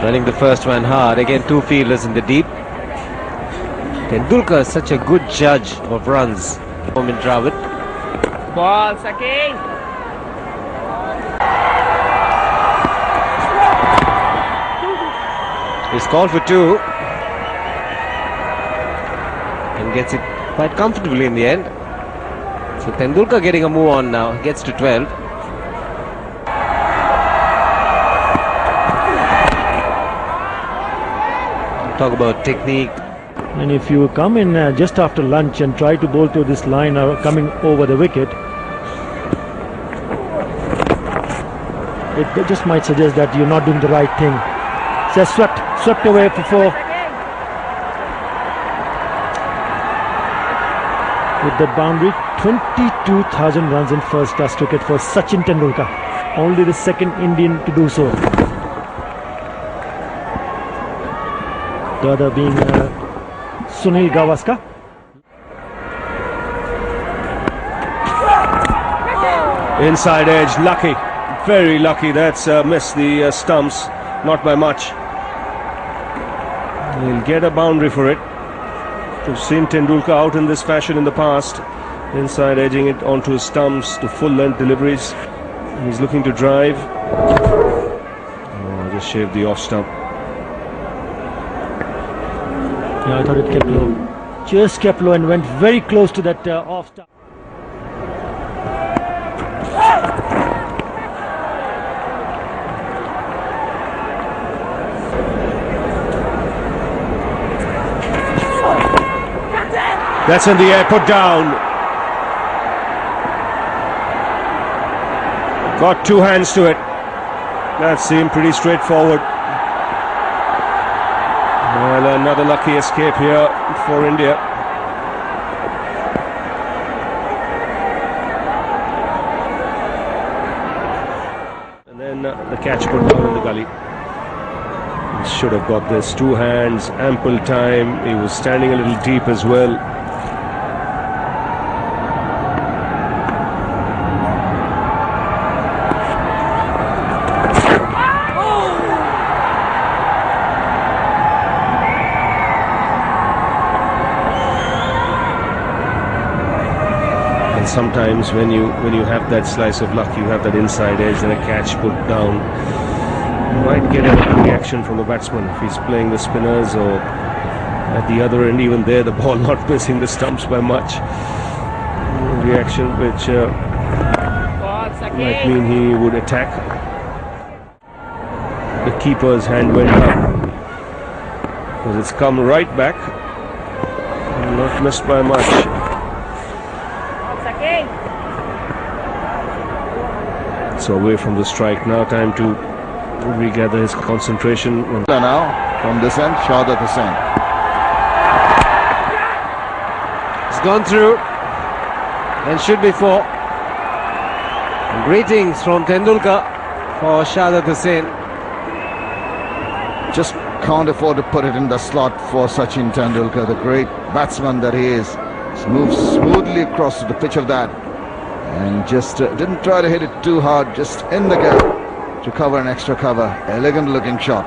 Running the first man hard. Again, two fielders in the deep. Tendulkar is such a good judge of runs. Home in Dravid. Ball, Sachin. He's called for two. And gets it quite comfortably in the end. So Tendulkar getting a move on now. Gets to 12. Talk about technique. And if you come in just after lunch and try to bowl to this line coming over the wicket, it just might suggest that you're not doing the right thing. So swept away for four. With that boundary, 22,000 runs in first class cricket for Sachin Tendulkar. Only the second Indian to do so. The other being Sunil Gavaskar. Inside edge, lucky, very lucky. That's missed the stumps, not by much. He'll get a boundary for it. We've seen Tendulkar out in this fashion in the past, inside edging it onto his stumps to full length deliveries. He's looking to drive. Oh, just shaved the off stump. Yeah, I thought it kept low. Just kept low and went very close to that off stump. That's in the air, put down. Got two hands to it. That seemed pretty straightforward. Well, another lucky escape here for India. And then the catch put down in the gully. He should have got this. Two hands, ample time. He was standing a little deep as well. Sometimes when you have that slice of luck, you have that inside edge and a catch put down, you might get a reaction from the batsman if he's playing the spinners, or at the other end, even there the ball not missing the stumps by much. Reaction which might mean he would attack. The keeper's hand went up because it's come right back and not missed by much. So away from the strike, now time to regather his concentration. Now from this end, Shahdat Hussain. It's gone through and should be four. Greetings from Tendulkar for Shahdat Hussain. Just can't afford to put it in the slot for Sachin Tendulkar, the great batsman that he is. He's moved smoothly across to the pitch of that. And just didn't try to hit it too hard, just in the gap to cover an extra cover. Elegant looking shot.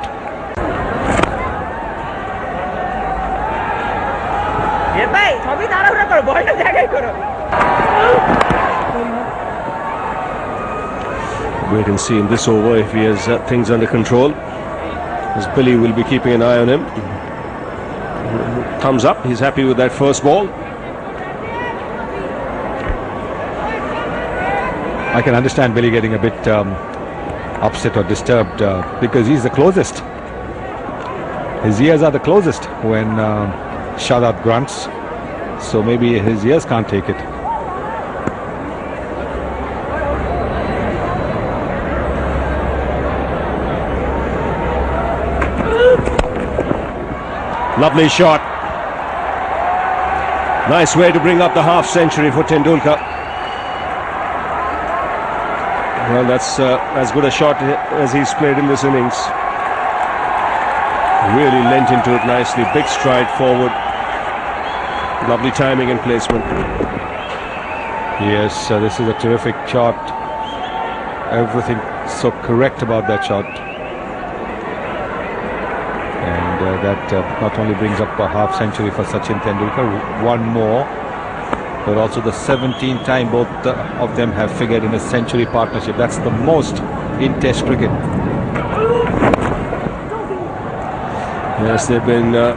Wait and see in this over if he has things under control, as Billy will be keeping an eye on him. Thumbs up, he's happy with that first ball. I can understand Billy getting a bit upset or disturbed because he's the closest. His ears are the closest when Shahdat grunts, so maybe his ears can't take it. Lovely shot. Nice way to bring up the half century for Tendulkar. Well, that's as good a shot as he's played in this innings. Really lent into it nicely. Big stride forward. Lovely timing and placement. Yes, this is a terrific shot. Everything so correct about that shot. that not only brings up a half century for Sachin Tendulkar, one more, but also the 17th time both of them have figured in a century partnership. That's the most in Test cricket. Yes, they've been the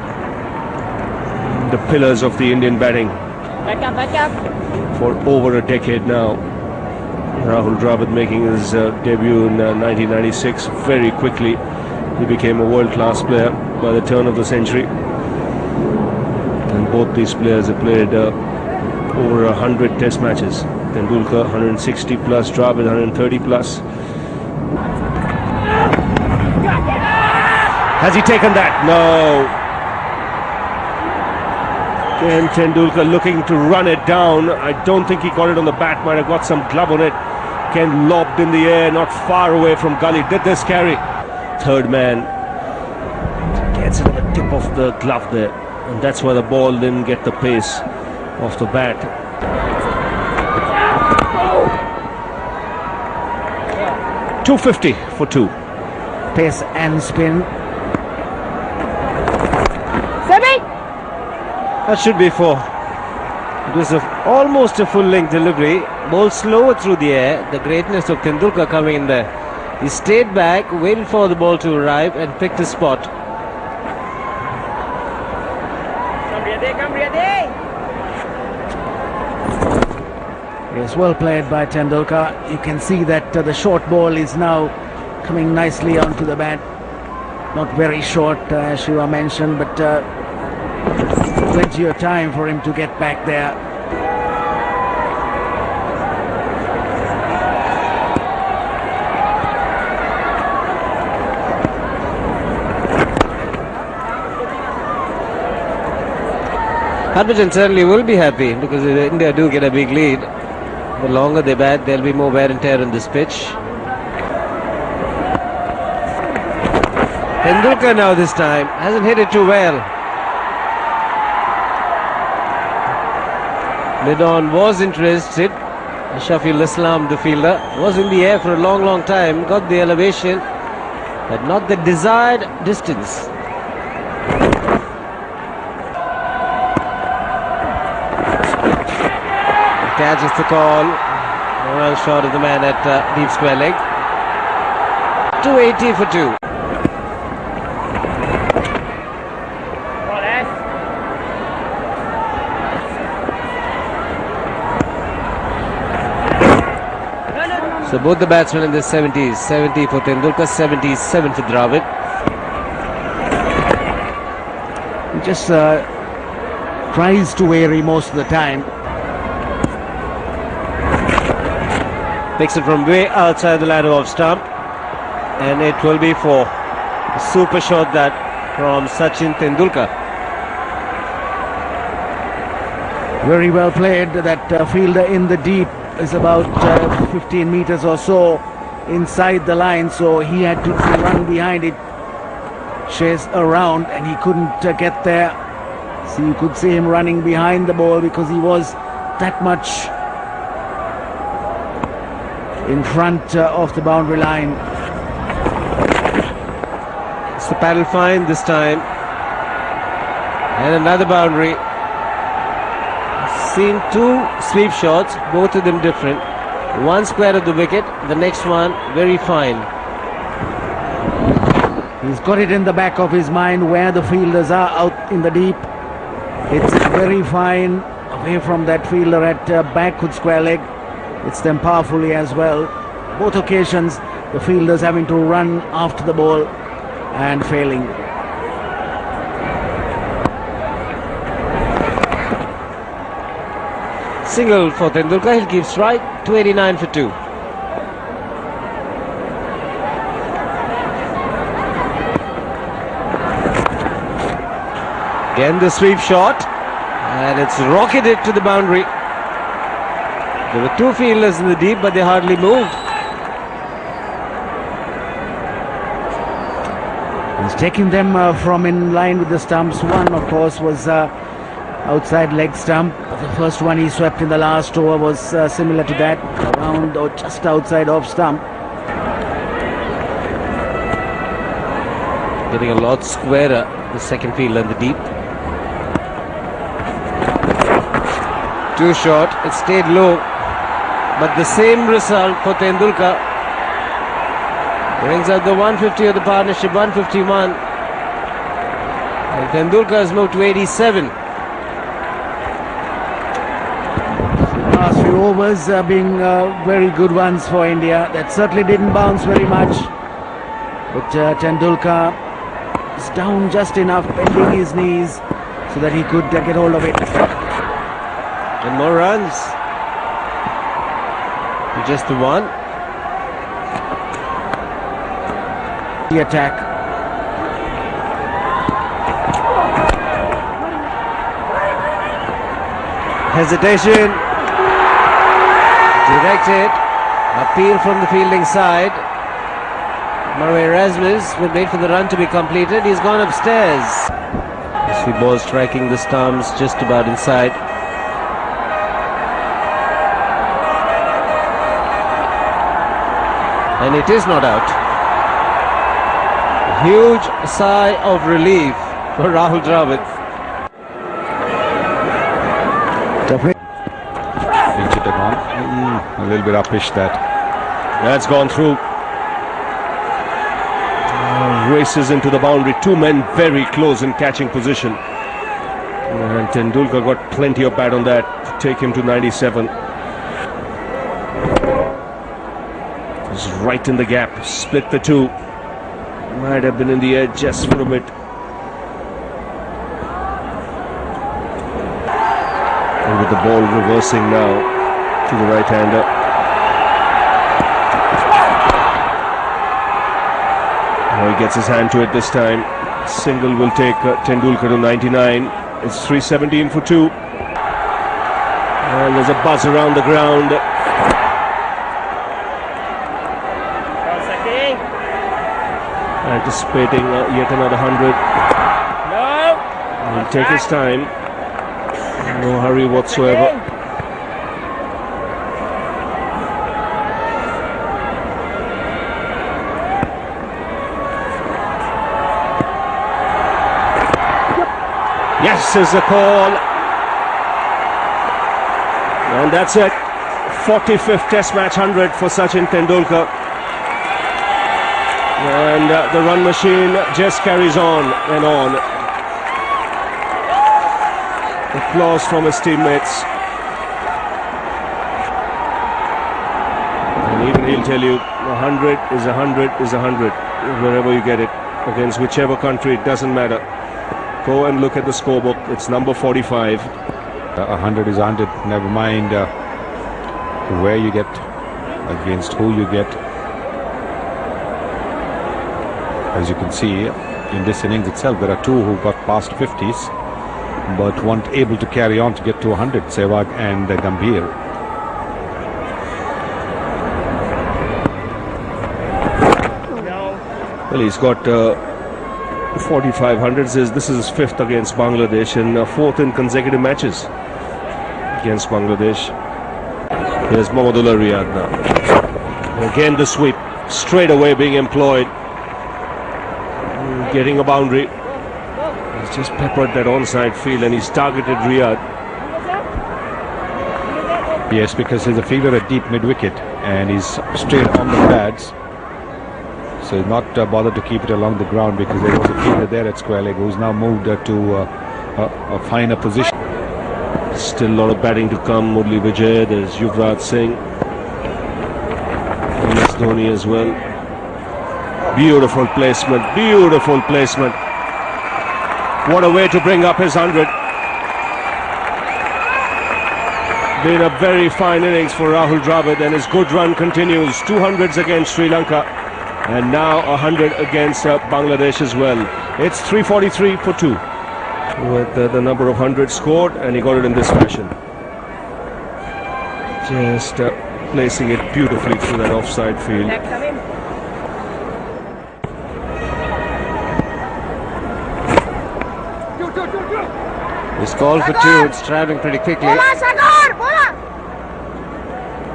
pillars of the Indian batting Back up. for over a decade now. Rahul Dravid making his debut in 1996. Very quickly he became a world-class player by the turn of the century, and both these players have played over 100 test matches. Tendulkar 160 plus, Dravid 130 plus. Has he taken that? No. Again, Tendulkar looking to run it down. I don't think he got it on the bat. Might have got some glove on it. Ken lobbed in the air, not far away from Gully. Did this carry? Third man gets it on the tip of the glove there, and that's why the ball didn't get the pace off the bat. .250 for 2. Pace and spin. That should be 4. It was almost a full-length delivery. Ball slower through the air. The greatness of Tendulkar coming in there. He stayed back, waited for the ball to arrive and picked his spot. Come ready. Yes, well played by Tendulkar. You can see that the short ball is now coming nicely onto the bat. Not very short, as Shiva mentioned, but plenty of time for him to get back there. Harbhajan certainly will be happy because if India do get a big lead, the longer they bat, there'll be more wear and tear on this pitch. Tendulkar now this time hasn't hit it too well. Mid-on was interested. Shafil Islam, the fielder, was in the air for a long time, got the elevation, but not the desired distance. Catches the call. Well shot of the man at deep square leg. 280 for 2. So both the batsmen in the 70s. 70 for Tendulkar, 77 for Dravid. He just tries to vary most of the time. Picks it from way outside the line of off stump, and it will be 4. A super shot that from Sachin Tendulkar. Very well played. That fielder in the deep is about 15 meters or so inside the line, so he had to run behind it, chase around, and he couldn't get there. So you could see him running behind the ball because he was that much in front of the boundary line. It's the paddle fine this time, and another boundary. Seen 2 sweep shots, both of them different. One square of the wicket, the next one very fine. He's got it in the back of his mind where the fielders are out in the deep. It's very fine away from that fielder at backward square leg. It's them powerfully as well. Both occasions the fielders having to run after the ball and failing. Single for Tendulkar, he'll keep strike. 289 for 2. Again the sweep shot, and it's rocketed to the boundary. There were 2 fielders in the deep, but they hardly moved. He's taking them from in line with the stumps. One, of course, was outside leg stump. The first one he swept in the last over was similar to that, around or just outside off stump. Getting a lot squarer the second fielder in the deep. Too short, it stayed low, but the same result for Tendulkar. Brings up the 150 of the partnership, 151. And Tendulkar has moved to 87. Last few overs being very good ones for India. That certainly didn't bounce very much. But Tendulkar is down just enough, bending his knees so that he could get hold of it. And more runs. Just the one. The attack. Hesitation. Directed. Appeal from the fielding side. Murray Erasmus will wait for the run to be completed. He's gone upstairs. This ball striking the stumps just about inside. And it is not out. Huge sigh of relief for Rahul Dravid. Pinch it on. A little bit uppish that. That's gone through. Races into the boundary. Two men very close in catching position. And Tendulkar got plenty of bat on that to take him to 97. He's right in the gap. Split the two. Might have been in the air just for a bit. And with the ball reversing now to the right-hander. Now he gets his hand to it this time. Single will take Tendulkar to 99. It's 317 for 2. And there's a buzz around the ground. Anticipating yet another 100. No. He'll take his time. No hurry whatsoever. Yes, is the call. And that's it. 45th Test match 100 for Sachin Tendulkar. And the run machine just carries on and on. Applause from his teammates. And even he'll tell you, 100 is 100 is 100. Wherever you get it, against whichever country, it doesn't matter. Go and look at the scorebook. It's number 45. 100 is 100. Never mind where you get, against who you get. As you can see, in this innings itself, there are two who got past 50s, but weren't able to carry on to get to 100, Sehwag and Gambhir. Well, he's got 4500s. This is his fifth against Bangladesh and fourth in consecutive matches against Bangladesh. Here's Mohammedullah Riyad now. Again the sweep, straight away being employed. Getting a boundary. He's just peppered that onside field and he's targeted Riyad. Yes, because he's a fielder at deep mid-wicket and he's straight on the pads. So he's not bothered to keep it along the ground because there was a fielder there at square leg who's now moved to a finer position. Still a lot of batting to come. Murli Vijay, there's Yuvraj Singh, MS Dhoni as well. Beautiful placement, beautiful placement. What a way to bring up his 100. Been a very fine innings for Rahul Dravid and his good run continues. 200s against Sri Lanka and now 100 against Bangladesh as well. It's 343 for 2 with the number of 100 scored, and he got it in this fashion. Just placing it beautifully through that offside field. It's called for 2. It's traveling pretty quickly.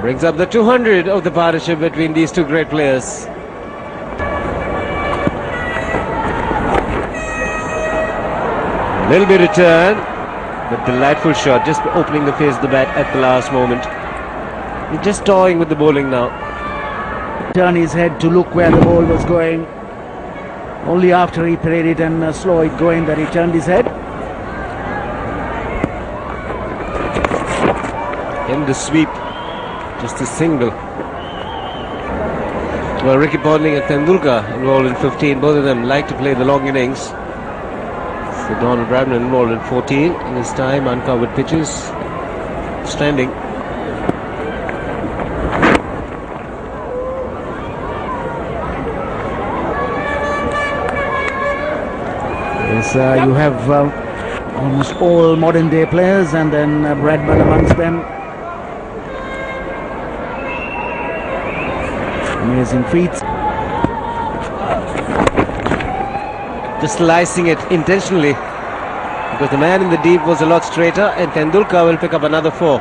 Brings up the 200 of the partnership between these two great players. Little bit return, but delightful shot, just opening the face of the bat at the last moment. He's just toying with the bowling now. Turn his head to look where the ball was going. Only after he played it and slow it going that he turned his head. In the sweep, just a single. Well, Ricky Ponting and Tendulkar involved in 15. Both of them like to play the long innings. So Donald Bradman involved in 14 in his time, uncovered pitches, standing. Yes, you have almost all modern day players and then Bradman amongst them. Amazing feats. Just slicing it intentionally because the man in the deep was a lot straighter, and Tendulkar will pick up another 4.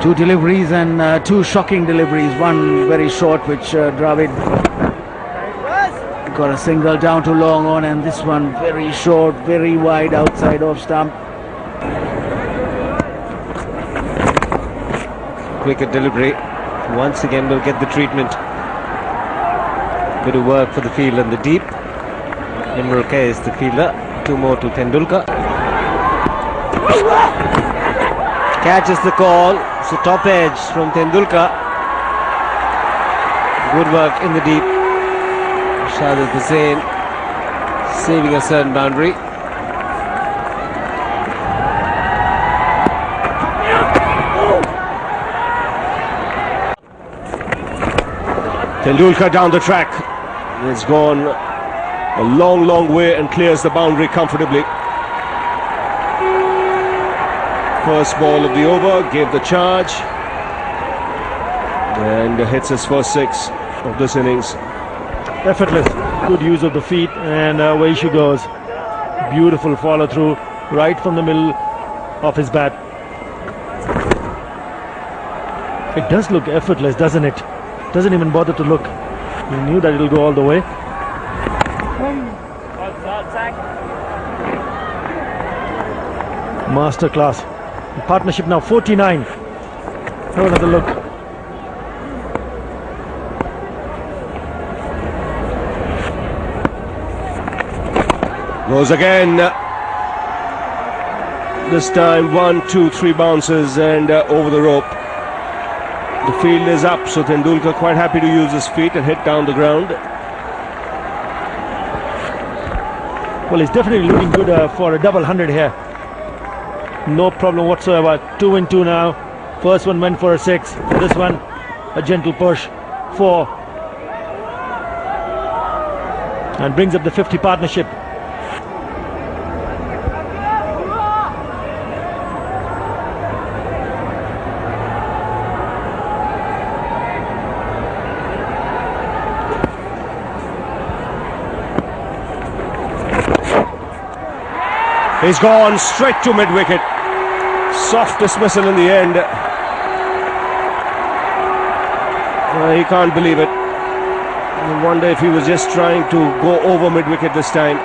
2 deliveries and 2 shocking deliveries. One very short which Dravid got a single down to long on, and this one very short, very wide outside off stump. Quicker delivery. Once again will get the treatment. Bit of work for the fielder in the deep. Imran Khair is the fielder. 2 more to Tendulkar. Catches the call. It's a top edge from Tendulkar. Good work in the deep. Shahid Hussain saving a certain boundary. Tendulkar down the track. It's gone a long, long way and clears the boundary comfortably. First ball of the over, gave the charge and hits his first 6 of this innings. Effortless, good use of the feet, and away she goes. Beautiful follow through right from the middle of his bat. It does look effortless, doesn't it? Doesn't even bother to look. He knew that it'll go all the way. Masterclass. Partnership now 49. Have another look. Goes again. This time 1, 2, 3 bounces and over the rope. The field is up, so Tendulkar quite happy to use his feet and hit down the ground. Well, he's definitely looking good for a double 100 here. No problem whatsoever. 2 and 2 now. First one went for a 6. This one, a gentle push. 4. And brings up the 50 partnership. He's gone straight to mid-wicket. Soft dismissal in the end. He can't believe it. I wonder if he was just trying to go over mid-wicket this time.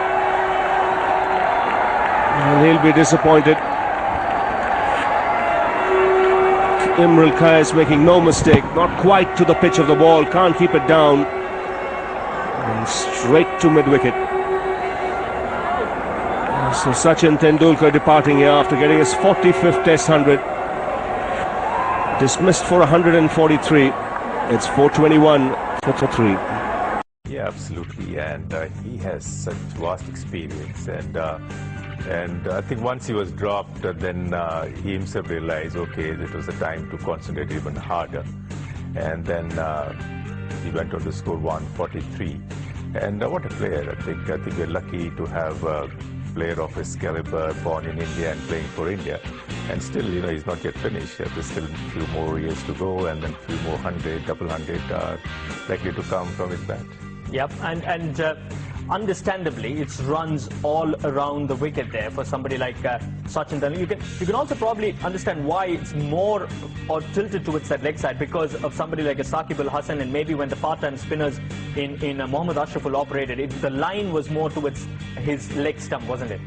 Well, he'll be disappointed. Imran Khair is making no mistake. Not quite to the pitch of the ball. Can't keep it down. And straight to mid-wicket. So Sachin Tendulkar departing here after getting his 45th Test 100. Dismissed for 143. It's 421 for 3. Yeah, absolutely, and he has such vast experience, and I think once he was dropped, then he himself realized, okay, it was a time to concentrate even harder, and then he went on to score 143. And what a player! I think we're lucky to have a player of his caliber, born in India and playing for India. And still, he's not yet finished. There's still a few more years to go, and then a few more 100, double 100 likely to come from his bat. Yep, and understandably, it's runs all around the wicket there for somebody like Sachin Tendulkar. You can also probably understand why it's more or tilted towards that leg side because of somebody like a Saqib Al Hasan, and maybe when the part-time spinners in Mohammad Ashraful operated, the line was more towards his leg stump, wasn't it?